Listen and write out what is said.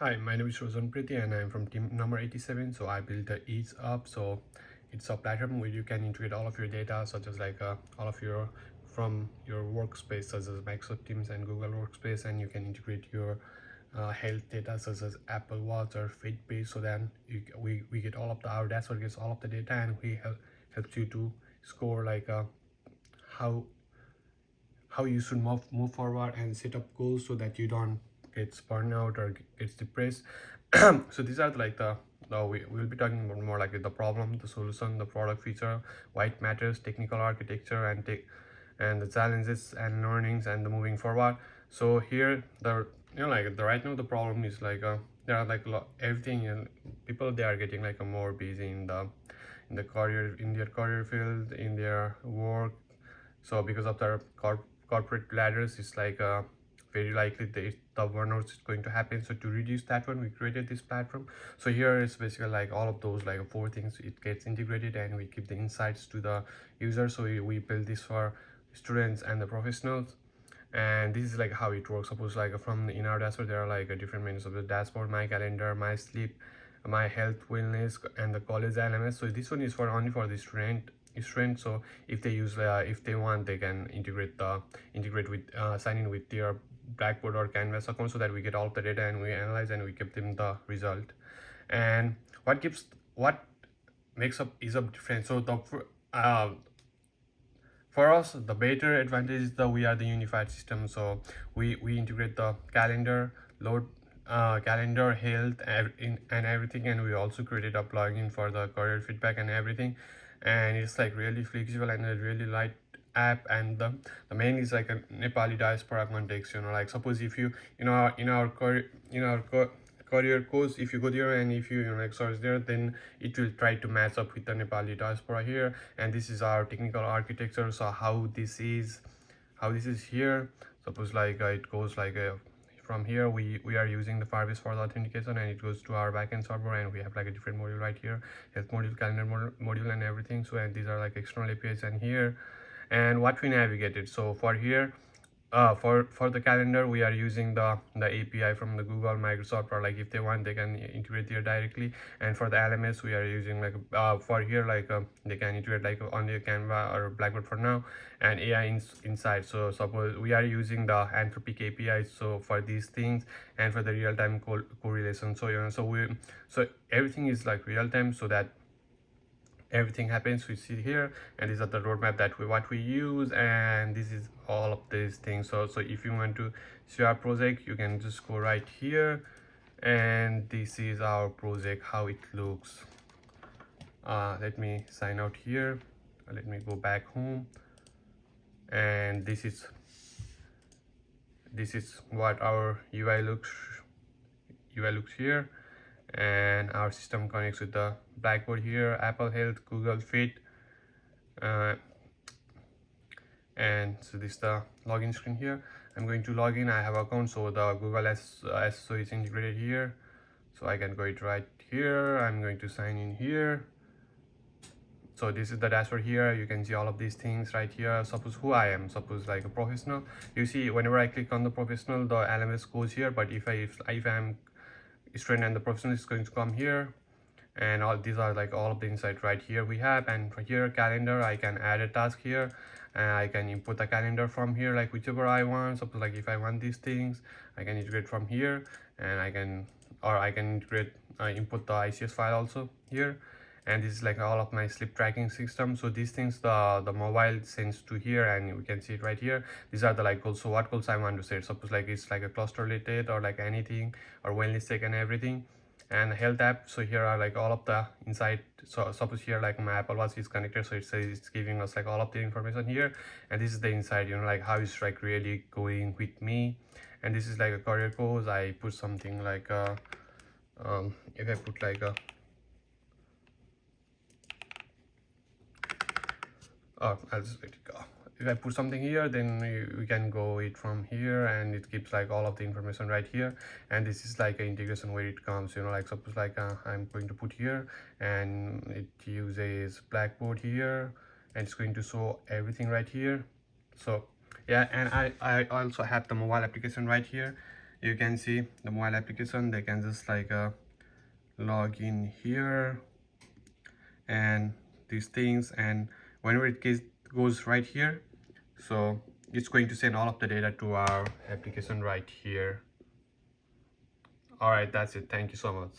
Hi, my name is Rojan Upreti and I'm from team number 87. So I built the Ease Up. So it's a platform where you can integrate all of your data, such as all of your from your workspace, such as Microsoft Teams and Google Workspace, and you can integrate your health data, such as Apple Watch or Fitbit. So then we get all of our dashboard gets all of the data, and we helps you to score how you should move forward and set up goals so that you don't get burned out or gets depressed. So these are we'll be talking about more like the problem, the solution, the product feature, why it matters, technical architecture, and the challenges and learnings and the moving forward. So here the right now the problem is there are everything, and people, they are getting more busy in the career, in their career field, in their work. So because of the corporate ladders, it's very likely the burnout is going to happen. So to reduce that one, we created this platform. So here it's basically all of those four things, it gets integrated, and we keep the insights to the user. So we build this for students and the professionals. And this is how it works. Suppose in our dashboard, there are different menus of the dashboard: my calendar, my sleep, my health, wellness, and the college LMS. So this one is for only for the student. So if they use if they want, they can integrate with sign in with their Blackboard or Canvas account, so that we get all of the data and we analyze and we give them the result. And what makes up is up different. So for us, the better advantage is that we are the unified system. So we integrate the calendar, load calendar, health, and everything, and we also created a plugin for the career feedback and everything. And it's really flexible and a really light app. And the main is a Nepali diaspora context. Suppose if you in our career course, if you go there and if you search there, then it will try to match up with the Nepali diaspora here. And this is our technical architecture. So how this is here. Suppose it goes from here, we are using the Firebase for the authentication, and it goes to our backend server, and we have a different module right here, health module, calendar module, and everything. So and these are external APIs. And here, and what we navigated. So for here, for the calendar, we are using the API from the Google, Microsoft, or if they want, they can integrate here directly. And for the LMS, we are using for here they can integrate on the Canva or Blackboard for now, and AI inside. So suppose we are using the Anthropic API so for these things, and for the real-time correlation. So so everything is real-time, so that everything happens. We see here, and these are the roadmap that we use, and this is all of these things. So if you want to see our project, you can just go right here, and this is our project, how it looks. Let me sign out here, let me go back home, and this is what our UI looks here. And our system connects with the Blackboard here, Apple Health, Google Fit, and so this is the login screen here. I'm going to log in. I have account, so the Google SSO is integrated here, so I can go it right here. I'm going to sign in here. So this is the dashboard here. You can see all of these things right here. Suppose who I am, suppose a professional. You see, whenever I click on the professional, the LMS goes here. But if I'm student and the professional, is going to come here, and all these are all of the insight right here we have. And for here, calendar, I can add a task here, and I can input the calendar from here, whichever I want. Suppose if I want these things, I can integrate from here, and I can integrate input the ICS file also here. And this is all of my sleep tracking system. So these things the mobile sends to here, and we can see it right here. These are the goals. So what goals I want to set, suppose it's a cluster related or anything, or wellness check and everything. And health app, so here are all of the insight. So suppose here my Apple Watch is connected, so it says it's giving us all of the information here. And this is the insight, how it's really going with me. And this is a career course. I put something if I put I'll just let it go. If I put something here, then we can go it from here, and it keeps all of the information right here. And this is an integration where it comes, suppose I'm going to put here, and it uses Blackboard here, and it's going to show everything right here. So yeah, and I also have the mobile application right here. You can see the mobile application. They can just like log in here and these things, and whenever it goes right here, so it's going to send all of the data to our application right here. All right, that's it. Thank you so much.